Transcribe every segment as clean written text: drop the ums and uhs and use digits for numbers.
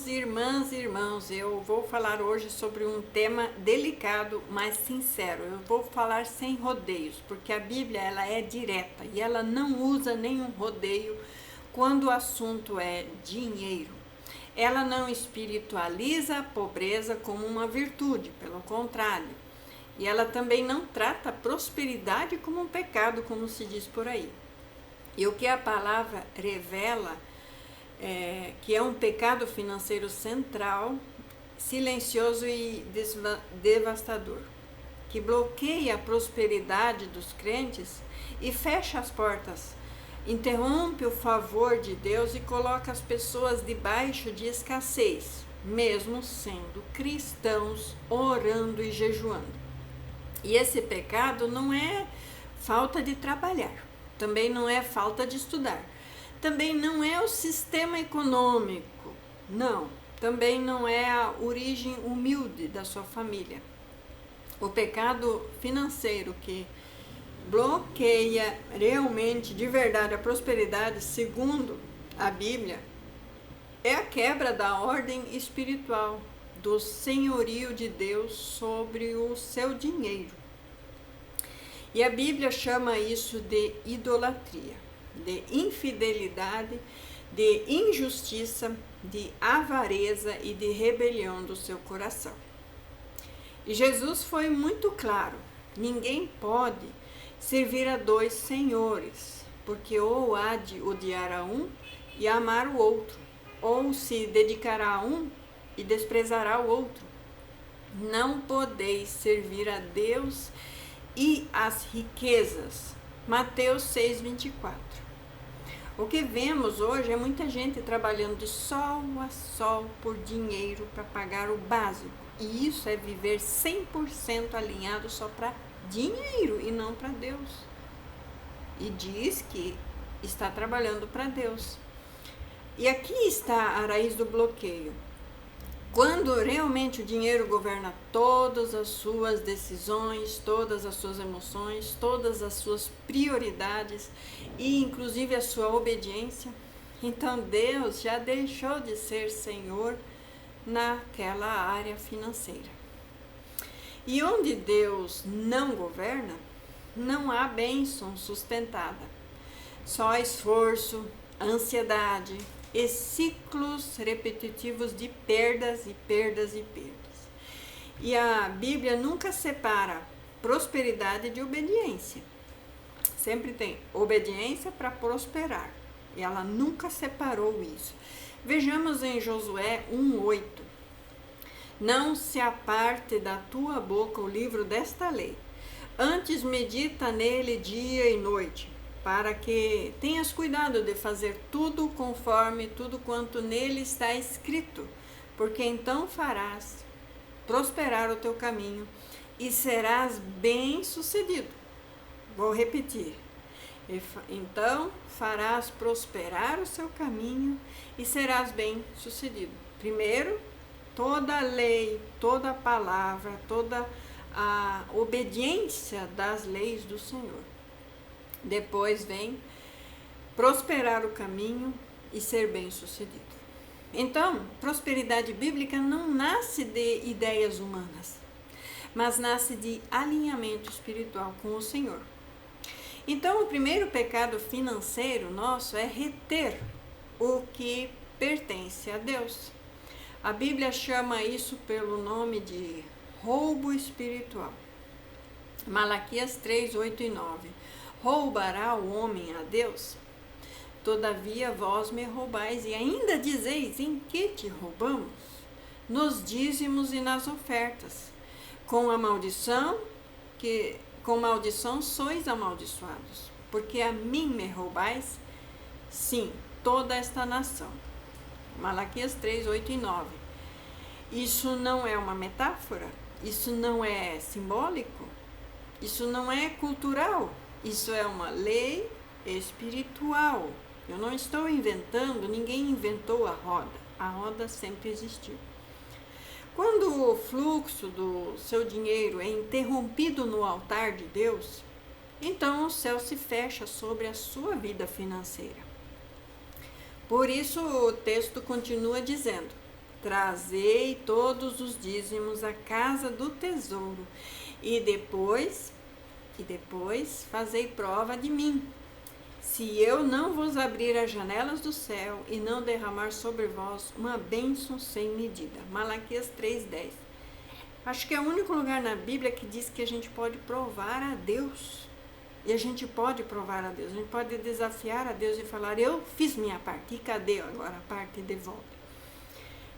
irmãos, eu vou falar hoje sobre um tema delicado, mas sincero. Eu vou falar sem rodeios, porque a Bíblia ela é direta e ela não usa nenhum rodeio quando o assunto é dinheiro. Ela não espiritualiza a pobreza como uma virtude, pelo contrário. E ela também não trata a prosperidade como um pecado, como se diz por aí. E o que a palavra revela que é um pecado financeiro central, silencioso e devastador, que bloqueia a prosperidade dos crentes e fecha as portas, interrompe o favor de Deus e coloca as pessoas debaixo de escassez, mesmo sendo cristãos, orando e jejuando. E esse pecado não é falta de trabalhar, também não é falta de estudar, também não é o sistema econômico, não, também não é a origem humilde da sua família. O pecado financeiro que bloqueia realmente, de verdade, a prosperidade, segundo a Bíblia, é a quebra da ordem espiritual, do senhorio de Deus sobre o seu dinheiro. E a Bíblia chama isso de idolatria, de infidelidade, de injustiça, de avareza e de rebelião do seu coração. E Jesus foi muito claro: ninguém pode servir a dois senhores, porque ou há de odiar a um e amar o outro, ou se dedicará a um e desprezará o outro. Não podeis servir a Deus e as riquezas. Mateus 6:24. O que vemos hoje é muita gente trabalhando de sol a sol por dinheiro para pagar o básico. E isso é viver 100% alinhado só para dinheiro e não para Deus. E diz que está trabalhando para Deus. E aqui está a raiz do bloqueio. Quando realmente o dinheiro governa todas as suas decisões, todas as suas emoções, todas as suas prioridades e inclusive a sua obediência, então Deus já deixou de ser Senhor naquela área financeira. E onde Deus não governa, não há bênção sustentada, só esforço, ansiedade e ciclos repetitivos de perdas e perdas e perdas. E a Bíblia nunca separa prosperidade de obediência. Sempre tem obediência para prosperar. E ela nunca separou isso. Vejamos em Josué 1:8. Não se aparte da tua boca o livro desta lei. Antes medita nele dia e noite, para que tenhas cuidado de fazer tudo conforme tudo quanto nele está escrito, porque então farás prosperar o teu caminho e serás bem-sucedido. Vou repetir. Então farás prosperar o seu caminho e serás bem-sucedido. Primeiro, toda a lei, toda a palavra, toda a obediência das leis do Senhor. Depois vem prosperar o caminho e ser bem-sucedido. Então, prosperidade bíblica não nasce de ideias humanas, mas nasce de alinhamento espiritual com o Senhor. Então, o primeiro pecado financeiro nosso é reter o que pertence a Deus. A Bíblia chama isso pelo nome de roubo espiritual. Malaquias 3:8 e 9. Roubará o homem a Deus? Todavia vós me roubais, e ainda dizeis: em que te roubamos? Nos dízimos e nas ofertas. Com maldição sois amaldiçoados, porque a mim me roubais, sim, toda esta nação. Malaquias 3:8 e 9. Isso não é uma metáfora? Isso não é simbólico? Isso não é cultural? Isso é uma lei espiritual. Eu não estou inventando, ninguém inventou a roda sempre existiu. Quando o fluxo do seu dinheiro é interrompido no altar de Deus, então o céu se fecha sobre a sua vida financeira. Por isso o texto continua dizendo: trazei todos os dízimos à casa do tesouro, e depois fazei prova de mim, se eu não vos abrir as janelas do céu e não derramar sobre vós uma bênção sem medida. Malaquias 3:10. Acho que é o único lugar na Bíblia que diz que a gente pode provar a Deus. E a gente pode provar a Deus, a gente pode desafiar a Deus e falar, eu fiz minha parte, e cadê agora a parte de volta?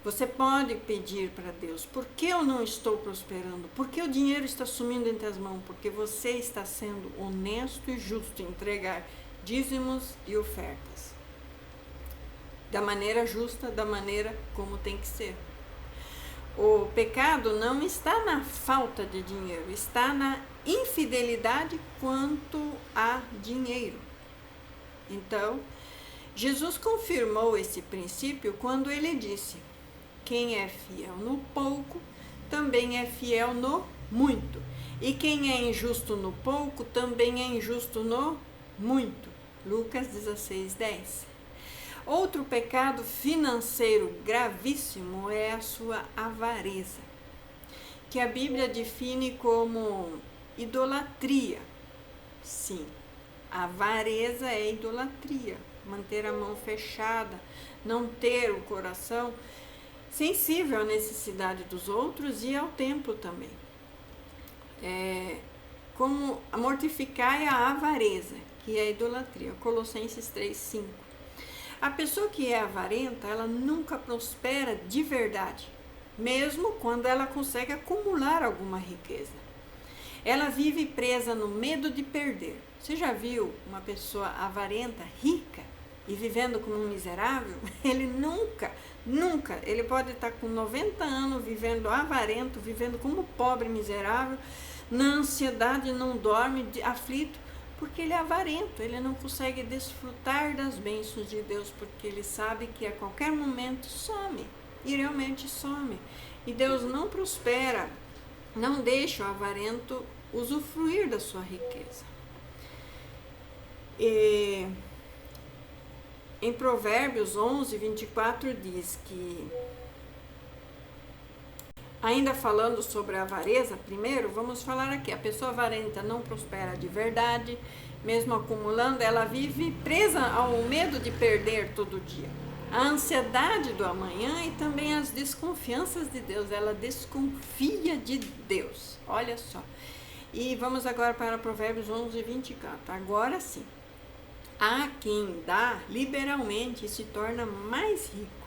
Você pode pedir para Deus, por que eu não estou prosperando? Por que o dinheiro está sumindo entre as mãos? Porque você está sendo honesto e justo em entregar dízimos e ofertas. Da maneira justa, da maneira como tem que ser. O pecado não está na falta de dinheiro, está na infidelidade quanto a dinheiro. Então, Jesus confirmou esse princípio quando ele disse, quem é fiel no pouco, também é fiel no muito. E quem é injusto no pouco, também é injusto no muito. Lucas 16:10. Outro pecado financeiro gravíssimo é a sua avareza, que a Bíblia define como idolatria. Sim, a avareza é idolatria. Manter a mão fechada, não ter o coração sensível à necessidade dos outros e ao templo também. Como mortificar a avareza, que é a idolatria. Colossenses 3:5. A pessoa que é avarenta, ela nunca prospera de verdade, mesmo quando ela consegue acumular alguma riqueza. Ela vive presa no medo de perder. Você já viu uma pessoa avarenta, rica e vivendo como um miserável? Ele nunca, ele pode estar com 90 anos vivendo avarento, vivendo como pobre miserável, na ansiedade, não dorme, aflito, porque ele é avarento, ele não consegue desfrutar das bênçãos de Deus, porque ele sabe que a qualquer momento some, e realmente some. E Deus não prospera, não deixa o avarento usufruir da sua riqueza. Em Provérbios 11:24 diz que, ainda falando sobre a avareza, primeiro vamos falar aqui, a pessoa avarenta não prospera de verdade, mesmo acumulando, ela vive presa ao medo de perder todo dia. A ansiedade do amanhã e também as desconfianças de Deus, ela desconfia de Deus, olha só. E vamos agora para Provérbios 11:24, agora sim. Há quem dá liberalmente e se torna mais rico,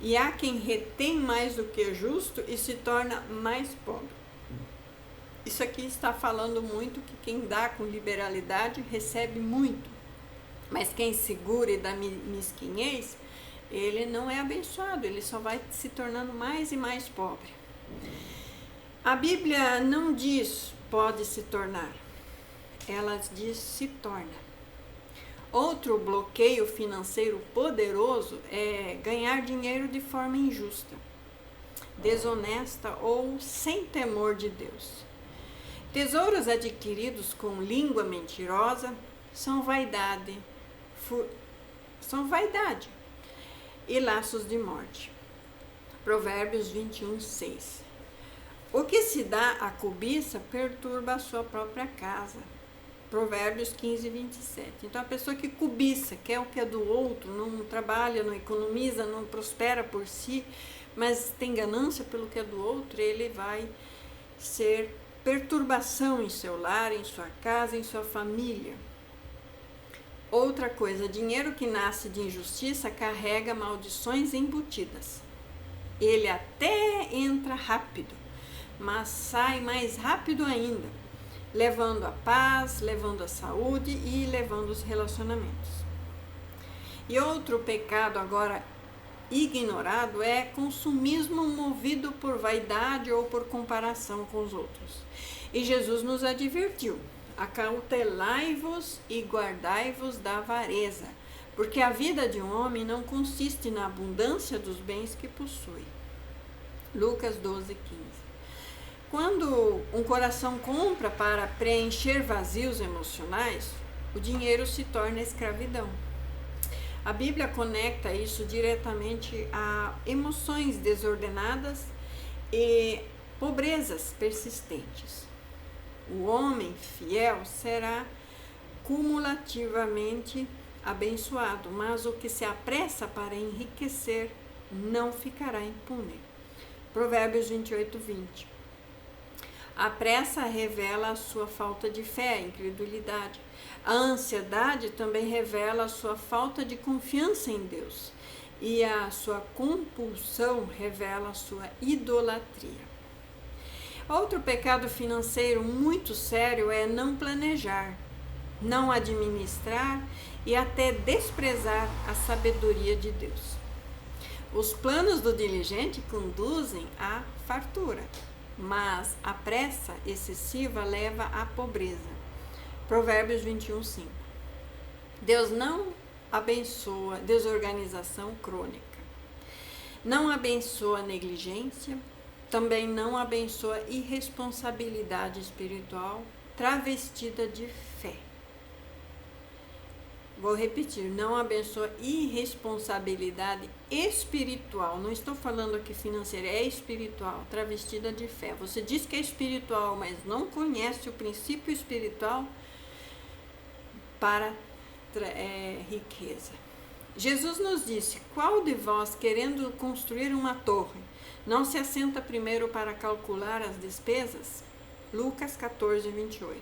e há quem retém mais do que justo e se torna mais pobre. Isso aqui está falando muito que quem dá com liberalidade recebe muito, mas quem segura e dá mesquinhez, ele não é abençoado, ele só vai se tornando mais e mais pobre. A Bíblia não diz pode se tornar, ela diz se torna. Outro bloqueio financeiro poderoso é ganhar dinheiro de forma injusta, desonesta ou sem temor de Deus. Tesouros adquiridos com língua mentirosa são vaidade e laços de morte. Provérbios 21:6. O que se dá à cobiça perturba a sua própria casa. Provérbios 15:27. Então, a pessoa que cobiça, quer o que é do outro, não trabalha, não economiza, não prospera por si, mas tem ganância pelo que é do outro, ele vai ser perturbação em seu lar, em sua casa, em sua família. Outra coisa, dinheiro que nasce de injustiça carrega maldições embutidas. Ele até entra rápido, mas sai mais rápido ainda, levando a paz, levando a saúde e levando os relacionamentos. E outro pecado agora ignorado é consumismo movido por vaidade ou por comparação com os outros. E Jesus nos advertiu: acautelai-vos e guardai-vos da avareza, porque a vida de um homem não consiste na abundância dos bens que possui. Lucas 12:15. Quando um coração compra para preencher vazios emocionais, o dinheiro se torna escravidão. A Bíblia conecta isso diretamente a emoções desordenadas e pobrezas persistentes. O homem fiel será cumulativamente abençoado, mas o que se apressa para enriquecer não ficará impune. Provérbios 28, 20. A pressa revela a sua falta de fé, incredulidade. A ansiedade também revela a sua falta de confiança em Deus. E a sua compulsão revela a sua idolatria. Outro pecado financeiro muito sério é não planejar, não administrar e até desprezar a sabedoria de Deus. Os planos do diligente conduzem à fartura, mas a pressa excessiva leva à pobreza. Provérbios 21, 5. Deus não abençoa desorganização crônica, não abençoa negligência, também não abençoa irresponsabilidade espiritual travestida de fé. Vou repetir, não abençoa irresponsabilidade espiritual. Não estou falando aqui financeira, é espiritual, travestida de fé. Você diz que é espiritual, mas não conhece o princípio espiritual para riqueza. Jesus nos disse: qual de vós, querendo construir uma torre, não se assenta primeiro para calcular as despesas? Lucas 14, 28.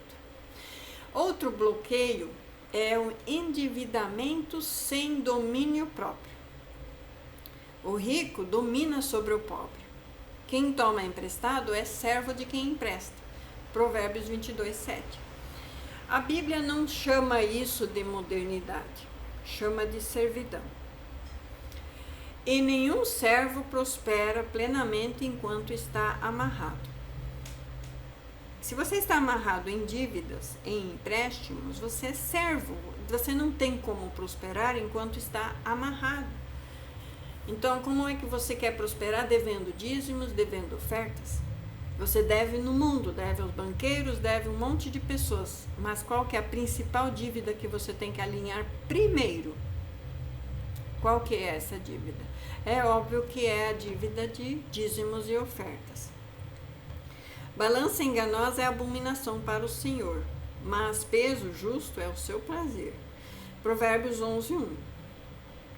Outro bloqueio é o endividamento sem domínio próprio. O rico domina sobre o pobre. Quem toma emprestado é servo de quem empresta. Provérbios 22, 7. A Bíblia não chama isso de modernidade, chama de servidão. E nenhum servo prospera plenamente enquanto está amarrado. Se você está amarrado em dívidas, em empréstimos, você é servo. Você não tem como prosperar enquanto está amarrado. Então, como é que você quer prosperar? Devendo dízimos, devendo ofertas? Você deve no mundo, deve aos banqueiros, deve um monte de pessoas. Mas qual que é a principal dívida que você tem que alinhar primeiro? Qual que é essa dívida? É óbvio que é a dívida de dízimos e ofertas. Balança enganosa é abominação para o Senhor, mas peso justo é o seu prazer. Provérbios 11, 1.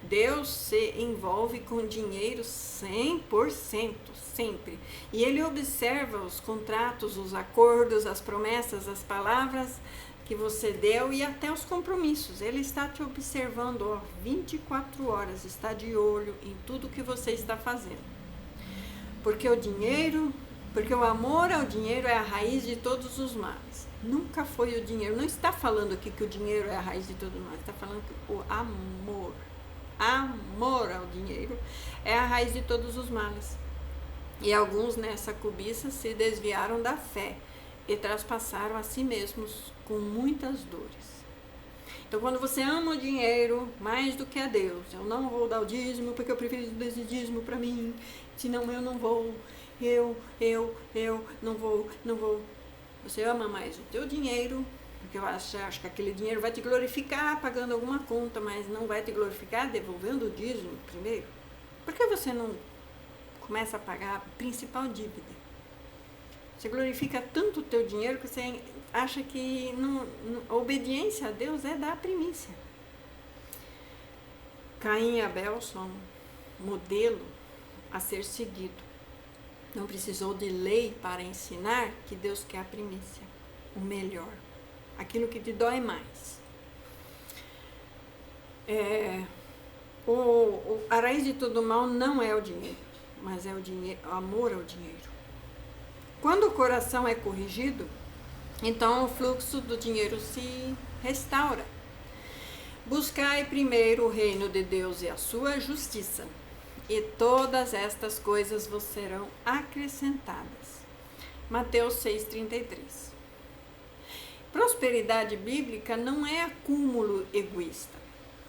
Deus se envolve com dinheiro 100%, sempre. E Ele observa os contratos, os acordos, as promessas, as palavras que você deu e até os compromissos. Ele está te observando 24 horas, está de olho em tudo que você está fazendo. Porque o amor ao dinheiro é a raiz de todos os males. Nunca foi o dinheiro. Não está falando aqui que o dinheiro é a raiz de todos os males. Está falando que o amor ao dinheiro é a raiz de todos os males. E alguns nessa cobiça se desviaram da fé e traspassaram a si mesmos com muitas dores. Então, quando você ama o dinheiro mais do que a Deus, eu não vou dar o dízimo porque eu prefiro esse dízimo para mim, senão eu não vou, eu não vou. Você ama mais o teu dinheiro, porque eu acho que aquele dinheiro vai te glorificar pagando alguma conta, mas não vai te glorificar devolvendo o dízimo primeiro. Por que você não começa a pagar a principal dívida? Você glorifica tanto o teu dinheiro que você acha que a obediência a Deus é dar a primícia. Caim e Abel são modelo a ser seguido. Não precisou de lei para ensinar que Deus quer a primícia, o melhor, aquilo que te dói mais. A raiz de todo mal não é o dinheiro, mas é o amor ao dinheiro. Quando o coração é corrigido, então o fluxo do dinheiro se restaura. Buscai primeiro o reino de Deus e a sua justiça, e todas estas coisas vos serão acrescentadas. Mateus 6,33. Prosperidade bíblica não é acúmulo egoísta,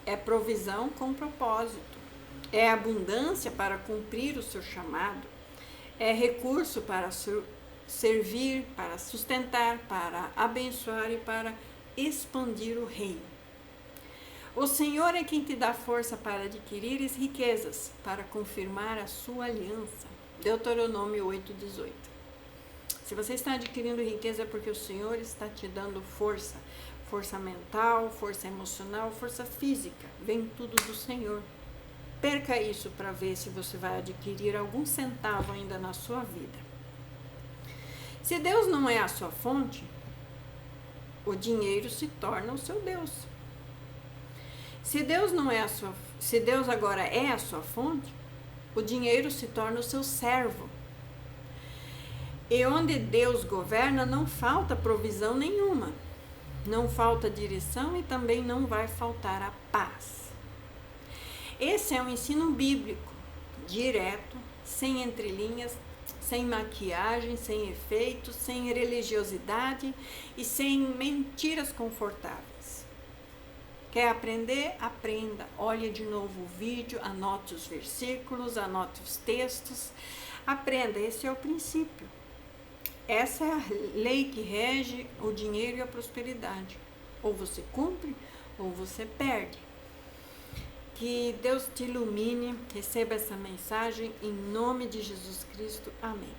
é provisão com propósito, é abundância para cumprir o seu chamado, é recurso para servir, para sustentar, para abençoar e para expandir o reino. O Senhor é quem te dá força para adquirires riquezas, para confirmar a sua aliança. Deuteronômio 8:18. Se você está adquirindo riqueza é porque o Senhor está te dando força. Força mental, força emocional, força física. Vem tudo do Senhor. Perca isso para ver se você vai adquirir algum centavo ainda na sua vida. Se Deus não é a sua fonte, o dinheiro se torna o seu Deus. Se Deus agora é a sua fonte, o dinheiro se torna o seu servo. E onde Deus governa, não falta provisão nenhuma. Não falta direção e também não vai faltar a paz. Esse é um ensino bíblico, direto, sem entrelinhas, sem maquiagem, sem efeitos, sem religiosidade e sem mentiras confortáveis. Quer aprender? Aprenda. Olhe de novo o vídeo, anote os versículos, anote os textos. Aprenda, esse é o princípio. Essa é a lei que rege o dinheiro e a prosperidade. Ou você cumpre, ou você perde. Que Deus te ilumine, receba essa mensagem em nome de Jesus Cristo. Amém.